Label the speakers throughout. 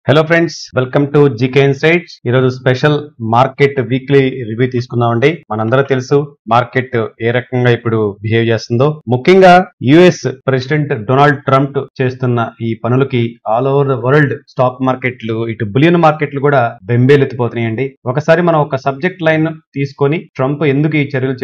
Speaker 1: Hello friends, welcome to GK insights. ఈరోజు special market weekly review తీసుకుందామండి. మనందరూ తెలుసు మార్కెట్ ఏ రకంగా ఇప్పుడు బిహేవ్ చేస్తుందో. ముఖ్యంగా యుఎస్ ప్రెసిడెంట్ డొనాల్డ్ ట్రంప్ చేస్తున్న ఈ పనులకి all over the world stock మార్కెట్లు, ఇటు బులియన్ మార్కెట్లు కూడా బెంబేలెత్తిపోతున్నాయండి. ఒకసారి మనం ఒక సబ్జెక్ట్ లైన్ తీసుకొని ట్రంప్ ఎందుకు ఈ చర్యలు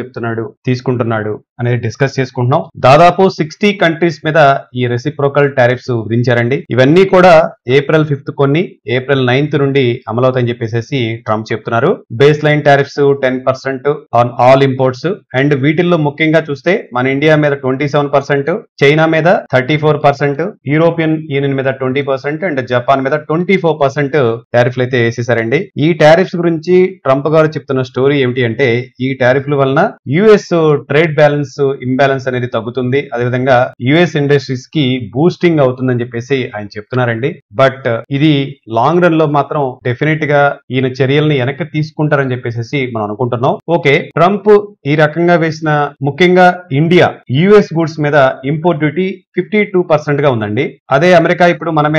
Speaker 1: తీసుకుంటున్నాడు అనేది డిస్కస్ చేసుకుంటున్నాం. దాదాపు 60 కంట్రీస్ మీద ఈ రెసిప్రోకల్ టారిఫ్స్ విధించారండి. ఇవన్నీ కూడా April 5th కొన్ని April 9th నుండి అమలవుతాయని చెప్పేసి ట్రంప్ చెప్తున్నారు. Base line tariffs 10% on all imports. And వీటిల్లో ముఖ్యంగా చూస్తే మన ఇండియా మీద 27%, చైనా మీద 34%, యూరోపియన్ యూనియన్ మీద 20% అండ్ జపాన్ మీద 24% టారిఫ్లు అయితే వేసేసారండి. ఈ టారిఫ్స్ గురించి ట్రంప్ గారు చెప్తున్న స్టోరీ ఏమిటి అంటే, ఈ టారిఫ్ల వలన యుఎస్ ట్రేడ్ బ్యాలెన్స్ ఇంబ్యాలెన్స్ అనేది తగ్గుతుంది, అదేవిధంగా యుఎస్ ఇండస్ట్రీస్ కి బూస్టింగ్ అవుతుందని చెప్పేసి ఆయన చెప్తున్నారండి. బట్ ఇది లాంగ్ రన్ లో మాత్రం డెఫినెట్ గా ఈయన చర్యల్ని వెనక్కి తీసుకుంటారని చెప్పేసి మనం అనుకుంటున్నాం. ఓకే, ట్రంప్ ఈ రకంగా వేసిన ముఖ్యంగా ఇండియా యుఎస్ గుడ్స్ మీద ఇంపోర్ట్ డ్యూటీ 52% గా ఉందండి. అదే అమెరికా ఇప్పుడు మనం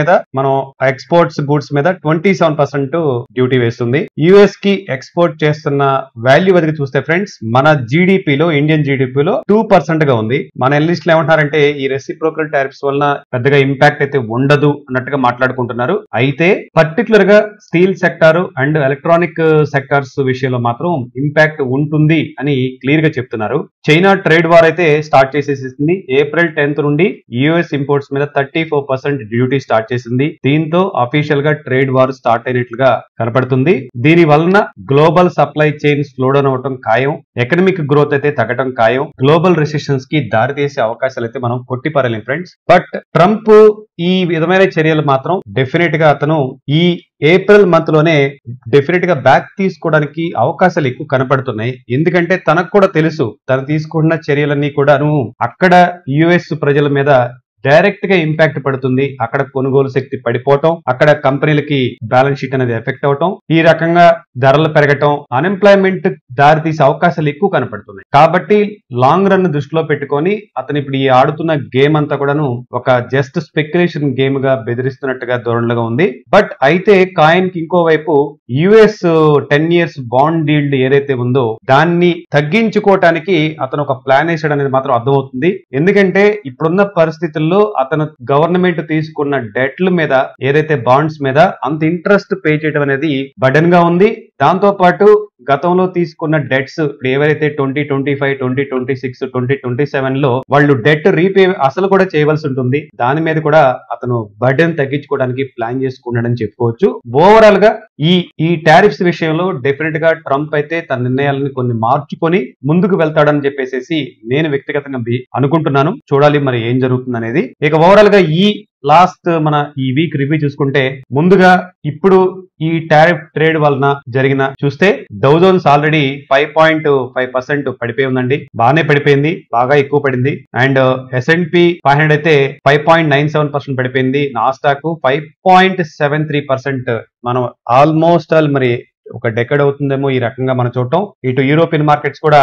Speaker 1: ఎక్స్పోర్ట్స్ గుడ్స్ మీద 27% డ్యూటీ వేస్తుంది. యుఎస్ కి ఎక్స్పోర్ట్ చేస్తున్న వాల్యూ వదిలి చూస్తే ఫ్రెండ్స్, మన జీడిపిలో, ఇండియన్ జీడిపిలో 2% గా ఉంది. మన ఎనలిస్టులు ఏమంటారంటే ఈ రెసిప్రోకల్ టారిఫ్స్ వలన పెద్దగా ఇంపాక్ట్ అయితే ఉండదు అన్నట్టుగా మాట్లాడుకుంటున్నారు. అయితే పర్టికులర్ గా steel sector and electronic sectors విషయంలో మాత్రం ఇంపాక్ట్ ఉంటుంది అని క్లియర్ గా చెప్తున్నారు. చైనా ట్రేడ్ వార్ అయితే స్టార్ట్ చేసేసింది. April 10th నుండి యుఎస్ ఇంపోర్ట్స్ మీద 34% డ్యూటీ స్టార్ట్ చేసింది. దీంతో అఫీషియల్ గా ట్రేడ్ వార్ స్టార్ట్ అయినట్లుగా కనపడుతుంది. దీని వలన global supply chain slow down అవటం ఖాయం, ఎకనామిక్ గ్రోత్ అయితే తగ్గడం ఖాయం, గ్లోబల్ రెసిషన్స్ కి దారితీసే అవకాశాలు అయితే మనం కొట్టిపారలేం ఫ్రెండ్స్. బట్ ట్రంప్ ఈ విధమైన చర్యలు మాత్రం డెఫినెట్ గా అతను ఈ ఏప్రిల్ మంత్ లోనే డెఫినెట్ గా బ్యాక్ తీసుకోవడానికి అవకాశాలు ఎక్కువ కనపడుతున్నాయి. ఎందుకంటే తనకు కూడా తెలుసు తను తీసుకున్న చర్యలన్నీ కూడాను అక్కడ యుఎస్ ప్రజల మీద డైరెక్ట్ గా ఇంపాక్ట్ పడుతుంది. అక్కడ కొనుగోలు శక్తి పడిపోవటం, అక్కడ కంపెనీలకి బ్యాలెన్స్ షీట్ అనేది ఎఫెక్ట్ అవటం, ఈ రకంగా ధరలు పెరగటం, అన్ఎంప్లాయ్మెంట్ దారితీసే అవకాశాలు ఎక్కువ కనపడుతున్నాయి. కాబట్టి లాంగ్ రన్ దృష్టిలో పెట్టుకొని అతను ఇప్పుడు ఈ ఆడుతున్న గేమ్ అంతా కూడాను ఒక జస్ట్ స్పెక్యులేషన్ గేమ్ గా బెదిరిస్తున్నట్టుగా ధోరణిగా ఉంది. బట్ అయితే కాయిన్ కి ఇంకోవైపు యుఎస్ 10 years బాండ్ డీల్డ్ ఏదైతే ఉందో దాన్ని తగ్గించుకోవటానికి అతను ఒక ప్లాన్ వేసాడు అనేది మాత్రం అర్థమవుతుంది. ఎందుకంటే ఇప్పుడున్న పరిస్థితుల్లో అతను గవర్నమెంట్ తీసుకున్న డెట్ల మీద, ఏదైతే బాండ్స్ మీద అంత ఇంట్రెస్ట్ పే చేయడం అనేది బర్డెన్ గా ఉంది. దాంతో పాటు గతంలో తీసుకున్న డెట్స్ ఇప్పుడు ఏవైతే 2025, 2026, 2027 లో వాళ్ళు డెట్ రీపే అసలు కూడా చేయవలసి ఉంటుంది. దాని మీద కూడా అతను బర్డెన్ తగ్గించుకోవడానికి ప్లాన్ చేసుకున్నాడని చెప్పుకోవచ్చు. ఓవరాల్ గా ఈ టారిఫ్స్ విషయంలో డెఫినెట్ గా ట్రంప్ అయితే తన నిర్ణయాలను కొన్ని మార్చుకొని ముందుకు వెళ్తాడని చెప్పేసి నేను వ్యక్తిగతంగా అనుకుంటున్నాను. చూడాలి మరి ఏం జరుగుతుంది అనేది. ఇక ఓవరాల్ గా ఈ లాస్ట్ మన ఈ వీక్ రివ్యూ చూసుకుంటే, ముందుగా ఇప్పుడు ఈ టారిఫ్ ట్రేడ్ వలన జరిగిన చూస్తే డౌ జోన్స్ ఆల్రెడీ 5.5% పడిపోయి ఉందండి. బాగానే పడిపోయింది, బాగా ఎక్కువ పడింది. అండ్ S&P 500 అయితే 5.97% పడిపోయింది. నాస్డాక్ 5.73%. మనం ఆల్మోస్ట్ ఆల్ మరి ఒక డెకేడ్ అవుతుందేమో ఈ రకంగా మనం చూడటం. ఇటు యూరోపియన్ మార్కెట్స్ కూడా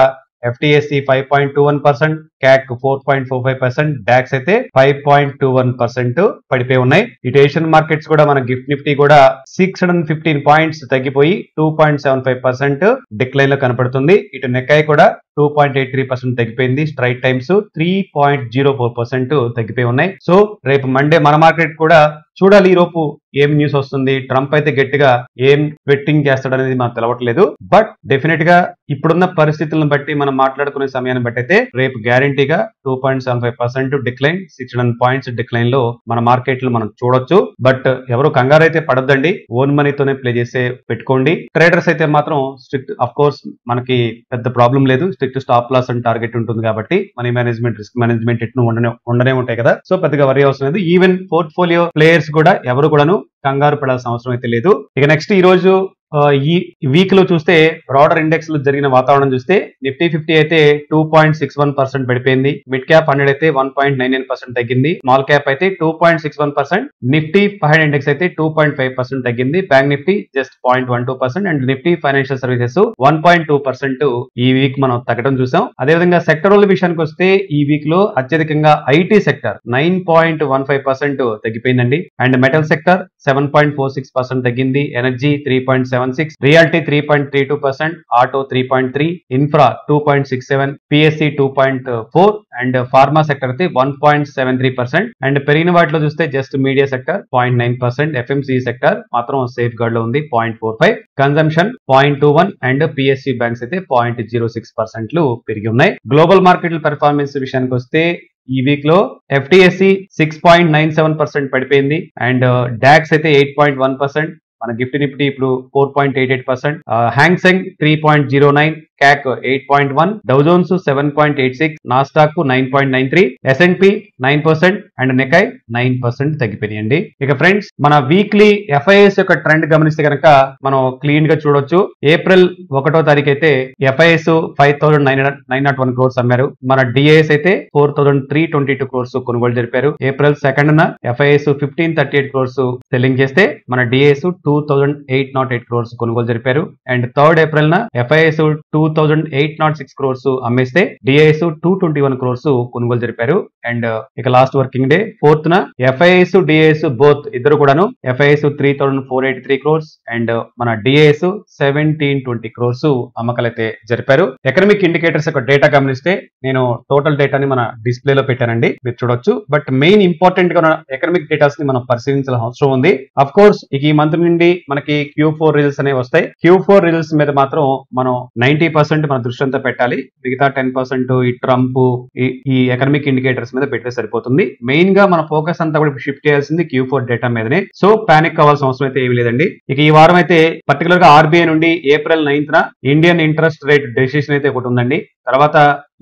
Speaker 1: FTSE 5.21%, CAC 4.45%, DAX అయితే 5.21% పడిపోయి ఉన్నాయి. ఇటు ఏషియన్ మార్కెట్స్ కూడా మన గిఫ్ట్ నిఫ్టీ కూడా 615 పాయింట్స్ తగ్గిపోయి 2.75% డిక్లైన్ లో కనపడుతుంది. ఇటు నెక్కాయ్ కూడా 2.83% తగ్గిపోయింది. స్ట్రైట్ టైమ్స్ 3.04% తగ్గిపోయి ఉన్నాయి. సో రేపు మండే మన మార్కెట్ కూడా చూడాలి ఈ లోపు ఏం న్యూస్ వస్తుంది. ట్రంప్ అయితే గట్టిగా ఏం బెట్టింగ్ చేస్తాడు అనేది మనకు తెలవట్లేదు. బట్ డెఫినెట్ గా ఇప్పుడున్న పరిస్థితులను బట్టి మనం మాట్లాడుకునే సమయాన్ని బట్టి అయితే రేపు గ్యారంటీగా 2.75% డిక్లైన్, 600 పాయింట్స్ డిక్లైన్ లో మన మార్కెట్లు మనం చూడొచ్చు. బట్ ఎవరు కంగారు అయితే పడొద్దండి, ఓన్ మనీతోనే ప్లే చేసే పెట్టుకోండి. ట్రేడర్స్ అయితే మాత్రం స్ట్రిక్ట్, అఫ్ కోర్స్ మనకి పెద్ద ప్రాబ్లం లేదు, strict stop loss and target ఉంటుంది కాబట్టి మనీ మేనేజ్మెంట్, రిస్క్ మేనేజ్మెంట్ ఎట్ను ఉండనే ఉంటాయి కదా. సో పెద్దగా వరి అవసరం లేదు. ఈవెన్ పోర్ట్ఫోలియో ప్లేయర్స్ కూడా ఎవరు కూడాను కంగారు పడాల్సిన అవసరం అయితే లేదు. ఇక నెక్స్ట్ ఈ రోజు ఈ వీక్ లో చూస్తే బ్రాడర్ ఇండెక్స్ లో జరిగిన వాతావరణం చూస్తే నిఫ్టీ 50 అయితే 2.61% పడిపోయింది. మిడ్ క్యాప్ 100 అయితే 1.99% తగ్గింది. స్మాల్ క్యాప్ అయితే 2.61%. నిఫ్టీ 500 ఇండెక్స్ అయితే 2.5% తగ్గింది. Bank Nifty just 0.12% and Nifty financial services 1.2% ఈ వీక్ మనం తగ్గడం చూసాం. అదేవిధంగా సెక్టరల్ విషయానికి వస్తే ఈ వీక్ లో అత్యధికంగా ఐటీ సెక్టర్ 9.15% తగ్గిపోయిందండి. అండ్ మెటల్ సెక్టర్ 7.46% తగ్గింది. Energy 3.76, reality 3.32%, auto 3.3, infra 2.67, PSE 2.4 and pharma sector అయితే 1.73%. అండ్ పెరిగిన వాటిలో చూస్తే just media sector 0.9%, FMC sector మాత్రం సేఫ్ గార్డ్ లో ఉంది 0.45, కన్జంప్షన్ 0.21 అండ్ పిఎస్సి బ్యాంక్స్ అయితే 0.06% పెరిగి ఉన్నాయి. గ్లోబల్ మార్కెట్ల పెర్ఫార్మెన్స్ విషయానికి వస్తే ఈ వీక్ లో ఎఫ్టిఎస్సి 6.97% పడిపోయింది. అండ్ డాక్స్ అయితే 8.1%, మన గిఫ్ట్ నిఫ్టీ ఇప్పుడు 4.88%, Hang Seng 3.09, క్యాక్ 8.1, Dow Jones 7.86, Nasdaq 9.93, S&P 9% and నికై 9% తగ్గిపోయాయండి. ఇక ఫ్రెండ్స్ మన వీక్లీ ఎఫ్ఐఎస్ యొక్క ట్రెండ్ గమనిస్తే కనుక మనం క్లీన్ గా చూడొచ్చు. ఏప్రిల్ 1వ తారీఖు అయితే ఎఫ్ఐఎస్ 5,901 crores అమ్మారు. మన డిఐఎస్ అయితే 4,322 crores కొనుగోలు జరిపారు. ఏప్రిల్ 2న ఎఫ్ఐఎస్ 1,538 crores సెల్లింగ్ చేస్తే మన డిఐఎస్ 2,808 crores కొనుగోలు జరిపారు. అండ్ 3rd ఏప్రిల్ న ఎఫ్ఐఎస్ 2,806 crores అమ్మేస్తే డిఐఎస్ 221 crores కొనుగోలు జరిపారు. అండ్ ఇక లాస్ట్ వర్కింగ్ డే 4th న ఎఫ్ఐఎస్ డిఐఎస్ బోత్ ఇద్దరు కూడాను ఎఫ్ఐఎస్ 3,483 crores అండ్ మన డిఐఎస్ 1,720 crores అమ్మకాలు అయితే జరిపారు. ఎకనామిక్ ఇండికేటర్స్ యొక్క డేటా గమనిస్తే నేను టోటల్ డేటాని మన డిస్ప్లే లో పెట్టానండి, మీరు చూడొచ్చు. బట్ మెయిన్ ఇంపార్టెంట్ గా ఎకనామిక్ డేటాస్ ని మనం పరిశీలించాల్సిన అవసరం ఉంది. అఫ్ కోర్స్ ఇక ఈ మంత్ నుండి మనకి Q4 రిజల్ట్స్ అనేవి వస్తాయి. Q4 రిజల్ట్స్ మీద మాత్రం మనం 90% మన దృష్టి అంతా పెట్టాలి. మిగతా 10% ఈ ట్రంప్ ఈ ఎకనామిక్ ఇండికేటర్స్ మీద పెడితే సరిపోతుంది. మెయిన్ గా మన ఫోకస్ అంతా కూడా షిఫ్ట్ చేయాల్సింది Q4 డేటా మీదనే. సో పానిక్ అవ్వాల్సిన అవసరం అయితే ఏమీ లేదండి. ఇక ఈ వారం అయితే పర్టికులర్ గా ఆర్బీఐ నుండి ఏప్రిల్ 9th న ఇండియన్ ఇంట్రెస్ట్ రేట్ డెసిషన్ అయితే ఒకటి ఉందండి. తర్వాత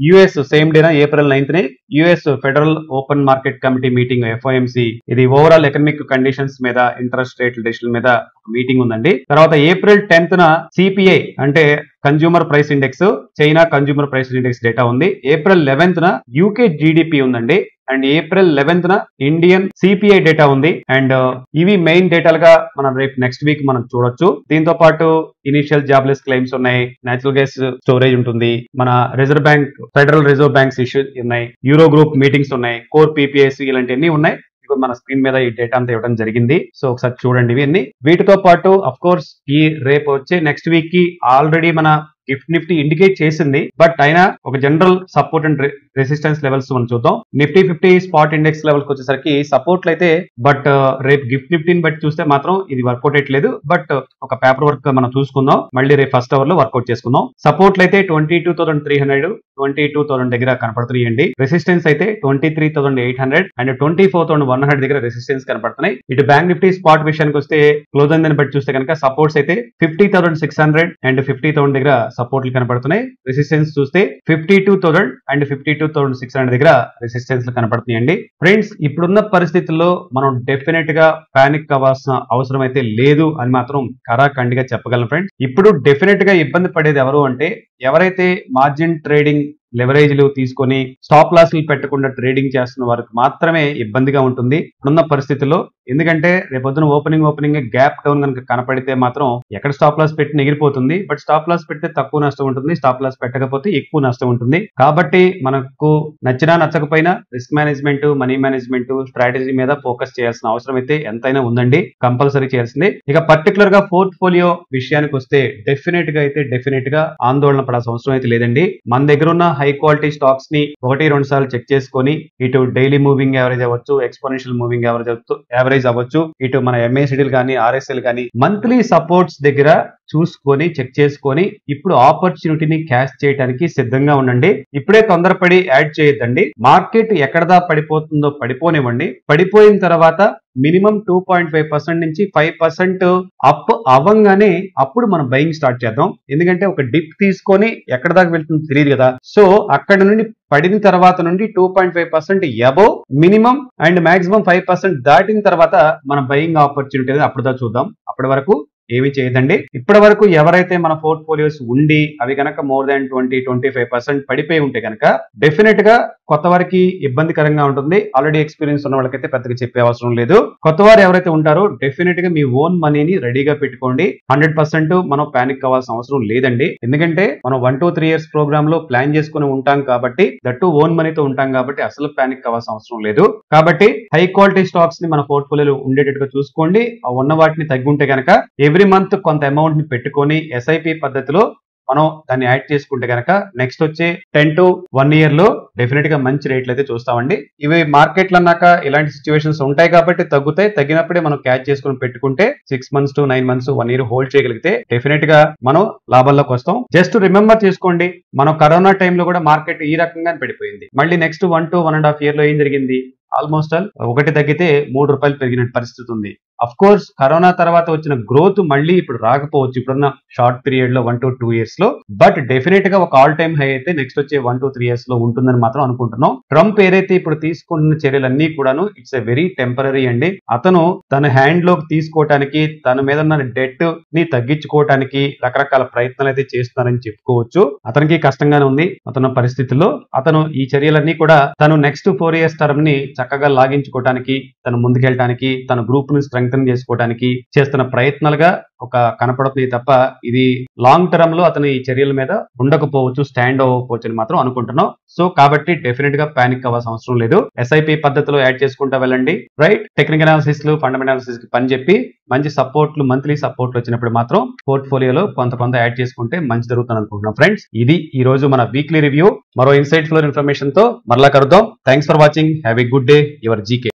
Speaker 1: యుఎస్ సేమ్ డేనా ఏప్రిల్ 9th నే US federal open market committee meeting FOMC, ఇది ఓవరాల్ ఎకనామిక్ కండిషన్స్ మీద ఇంట్రెస్ట్ రేట్ల డెసిషన్ మీద మీటింగ్ ఉందండి. తర్వాత ఏప్రిల్ 10th న సిపిఐ అంటే consumer price index, China consumer price index data ఉంది. ఏప్రిల్ 11th న యూకే జీడిపి ఉందండి. అండ్ ఏప్రిల్ 11th న ఇండియన్ సిపిఐ డేటా ఉంది. అండ్ ఇవి మెయిన్ డేటాలుగా మనం రేపు నెక్స్ట్ వీక్ మనం చూడొచ్చు. దీంతో పాటు ఇనిషియల్ జాబ్లెస్ క్లెయిమ్స్ ఉన్నాయి, నేచురల్ గ్యాస్ స్టోరేజ్ ఉంటుంది, మన reserve bank federal reserve banks issues ఉన్నాయి, యూరో గ్రూప్ మీటింగ్స్ ఉన్నాయి, కోర్ పీపీఎస్ ఇలాంటివన్నీ ఉన్నాయి. మన స్క్రీన్ మీద ఈ డేటా అంతా ఇవ్వడం జరిగింది. సో ఒకసారి చూడండి ఇవన్నీ. వీటితో పాటు అఫ్ కోర్స్ ఈ రేపు వచ్చే నెక్స్ట్ వీక్ కి ఆల్రెడీ మన గిఫ్ట్ నిఫ్టీ ఇండికేట్ చేసింది. బట్ అయినా ఒక general support and resistance levels మనం చూద్దాం. నిఫ్టీ 50 స్పాట్ ఇండెక్స్ లెవెల్స్ వచ్చేసరికి సపోర్ట్లు అయితే, బట్ రేపు గిఫ్ట్ నిఫ్టీని బట్టి చూస్తే మాత్రం ఇది వర్కౌట్ అయ్యట్లేదు. బట్ ఒక పేపర్ వర్క్ మనం చూసుకుందాం, మళ్ళీ రేపు ఫస్ట్ అవర్ లో వర్కౌట్ చేసుకుందాం. సపోర్ట్లు అయితే 22,300, 22,000 దగ్గర కనపడుతున్నాయండి. రెసిస్టెన్స్ అయితే 23,800 అండ్ 24,100 దగ్గర రెసిస్టెన్స్ కనపడుతున్నాయి. ఇటు బ్యాంక్ నిఫ్టీ స్పాట్ విషయానికి వస్తే క్లోజ్ అయిందని బట్టి చూస్తే కనుక సపోర్ట్స్ అయితే 50,600 అండ్ 50,000 దగ్గర సపోర్ట్లు కనపడుతున్నాయి. రెసిస్టెన్స్ చూస్తే 52,000 అండ్ 52,600 దగ్గర రెసిస్టెన్స్ కనపడుతున్నాయండి. ఫ్రెండ్స్ ఇప్పుడున్న పరిస్థితుల్లో మనం డెఫినెట్ గా పానిక్ అవ్వాల్సిన అవసరం అయితే లేదు అని మాత్రం ఖరాఖండిగా చెప్పగలం ఫ్రెండ్స్. ఇప్పుడు డెఫినెట్ గా ఇబ్బంది పడేది ఎవరు అంటే ఎవరైతే మార్జిన్ ట్రేడింగ్ లెవరేజ్లు తీసుకొని స్టాప్ లాస్లు పెట్టకుండా ట్రేడింగ్ చేస్తున్న వారికి మాత్రమే ఇబ్బందిగా ఉంటుంది ఇప్పుడున్న పరిస్థితుల్లో. ఎందుకంటే రేపొద్దున ఓపెనింగ్ గ్యాప్ డౌన్ కనుక కనపడితే మాత్రం ఎక్కడ స్టాప్ లాస్ పెట్టి ఎగిరిపోతుంది. బట్ స్టాప్ లాస్ పెడితే తక్కువ నష్టం ఉంటుంది, స్టాప్ లాస్ పెట్టకపోతే ఎక్కువ నష్టం ఉంటుంది. కాబట్టి మనకు నచ్చినా నచ్చకపోయినా risk management, money management, strategy మీద ఫోకస్ చేయాల్సిన అవసరం అయితే ఎంతైనా ఉందండి, కంపల్సరీ చేయాల్సిందే. ఇక పర్టికులర్ గా పోర్ట్ఫోలియో విషయానికి వస్తే డెఫినెట్ గా ఆందోళన పడాల్సిన అవసరం అయితే లేదండి. మన దగ్గర ఉన్న హై క్వాలిటీ స్టాక్స్ ని 1-2 సార్లు చెక్ చేసుకొని ఇటు డైలీ మూవింగ్ యావరేజ్ అవ్వచ్చు, ఎక్స్పోనెన్షియల్ మూవింగ్ యావరేజ్ అవ్వచ్చు, ఇటు మన ఎంఏసిడీలు కానీ ఆర్ఎస్ఎల్ కానీ మంత్లీ సపోర్ట్స్ దగ్గర చూసుకొని చెక్ చేసుకొని ఇప్పుడు ఆపర్చునిటీని క్యాష్ చేయడానికి సిద్ధంగా ఉండండి. ఇప్పుడే తొందరపడి యాడ్ చేయొద్దండి. మార్కెట్ ఎక్కడదా పడిపోతుందో పడిపోనివ్వండి. పడిపోయిన తర్వాత మినిమం 2.5% నుంచి 5% అప్ అవ్వంగానే అప్పుడు మనం బయింగ్ స్టార్ట్ చేద్దాం. ఎందుకంటే ఒక డిప్ తీసుకొని ఎక్కడ దాకా వెళ్తుందో తెలియదు కదా. సో అక్కడ నుండి పడిన తర్వాత నుండి 2.5% అబోవ్ మినిమం అండ్ మాక్సిమం 5% దాటిన తర్వాత మన బయింగ్ ఆపర్చునిటీ అప్పుడు దా చూద్దాం. అప్పటి వరకు ఏమి చేయదండి. ఇప్పటి వరకు ఎవరైతే మన పోర్ట్ఫోలియోస్ ఉండి అవి కనుక మోర్ దాన్ 20-25% పడిపోయి ఉంటే కనుక డెఫినెట్ గా కొత్త వారికి ఇబ్బందికరంగా ఉంటుంది. ఆల్రెడీ ఎక్స్పీరియన్స్ ఉన్న వాళ్ళకైతే పెద్దగా చెప్పే అవసరం లేదు. కొత్త వారు ఎవరైతే ఉంటారో డెఫినెట్ గా మీ ఓన్ మనీని రెడీగా పెట్టుకోండి. 100% మనం పానిక్ అవ్వాల్సిన అవసరం లేదండి. ఎందుకంటే మనం 1 to 3 years ప్రోగ్రామ్ లో ప్లాన్ చేసుకుని ఉంటాం కాబట్టి దట్టు ఓన్ మనీతో ఉంటాం కాబట్టి అసలు పానిక్ అవ్వాల్సిన అవసరం లేదు. కాబట్టి హై క్వాలిటీ స్టాక్స్ ని మన పోర్ట్ఫోలియోలో ఉండేటట్టుగా చూసుకోండి. ఉన్న వాటిని తగ్గుంటే కనుక ఎవ్రీ మంత్ కొంత అమౌంట్ ని పెట్టుకొని ఎస్ఐపి పద్ధతిలో మనం దాన్ని యాడ్ చేసుకుంటే కనుక నెక్స్ట్ వచ్చే 10 to 1 year లో డెఫినెట్ గా మంచి రేట్లు అయితే చూస్తామండి. ఇవి మార్కెట్లు అన్నాక ఇలాంటి సిచ్యువేషన్స్ ఉంటాయి కాబట్టి తగ్గుతాయి. తగ్గినప్పుడే మనం క్యాచ్ చేసుకుని పెట్టుకుంటే 6 months to 9 months 1 year hold చేయగలిగితే డెఫినెట్ గా మనం లాభాల్లోకి వస్తాం. జస్ట్ రిమెంబర్ చేసుకోండి, మనం కరోనా టైంలో కూడా మార్కెట్ ఈ రకంగా పడిపోయింది. మళ్ళీ నెక్స్ట్ 1 to 1.5 year లో ఏం జరిగింది? ఆల్మోస్ట్ ఆల్ 1 తగ్గితే 3 రూపాయలు పెరిగిన పరిస్థితి ఉంది. అఫ్ కోర్స్ కరోనా తర్వాత వచ్చిన గ్రోత్ మళ్ళీ ఇప్పుడు రాకపోవచ్చు ఇప్పుడున్న షార్ట్ పీరియడ్ లో 1 to 2 years లో. బట్ డెఫినెట్ గా ఒక ఆల్ టైమ్ హై అయితే నెక్స్ట్ వచ్చే 1 to 3 years లో ఉంటుందని మాత్రం అనుకుంటున్నాం. ట్రంప్ ఏదైతే ఇప్పుడు తీసుకుంటున్న చర్యలన్నీ కూడాను ఇట్స్ ఎ వెరీ టెంపరరీ అండి. అతను తన హ్యాండ్ లోకి తీసుకోవటానికి తన మీద ఉన్న డెట్ ని తగ్గించుకోవటానికి రకరకాల ప్రయత్నాలు అయితే చేస్తున్నారని చెప్పుకోవచ్చు. అతనికి కష్టంగానే ఉంది అతను పరిస్థితుల్లో. అతను ఈ చర్యలన్నీ కూడా తను నెక్స్ట్ 4 years టర్మ్ ని చక్కగా లాగించుకోవడానికి, తను ముందుకెళ్ళడానికి, తన గ్రూప్ ని స్ట్రెంగ్తన్ చేసుకోవడానికి చేస్తున్న ప్రయత్నాలుగా ఒక కనపడుతుంది తప్ప ఇది లాంగ్ టర్మ్ లో అతను ఈ చర్యల మీద ఉండకపోవచ్చు, స్టాండ్ అవ్వకపోవచ్చు అని మాత్రం అనుకుంటున్నాం. సో కాబట్టి డెఫినెట్ గా పానిక్ అవ్వాల్సిన అవసరం లేదు. ఎస్ఐపి పద్ధతిలో యాడ్ చేసుకుంటా వెళ్ళండి. రైట్, టెక్నికల్ అనాలిసిస్ లు ఫండమెంటల్ అనాలిసిస్ కి పని చెప్పి మంచి సపోర్ట్లు మంత్లీ సపోర్ట్లు వచ్చినప్పుడు మాత్రం పోర్ట్ఫోలియోలో కొంత యాడ్ చేసుకుంటే మంచి జరుగుతుంది అనుకుంటున్నాం. ఫ్రెండ్స్, ఇది ఈ రోజు మన వీక్లీ రివ్యూ. మరో ఇన్సైట్ ఫ్లోర్ ఇన్ఫర్మేషన్ తో మరలా కలుద్దాం. Thanks for watching. Have a good day. Your GK.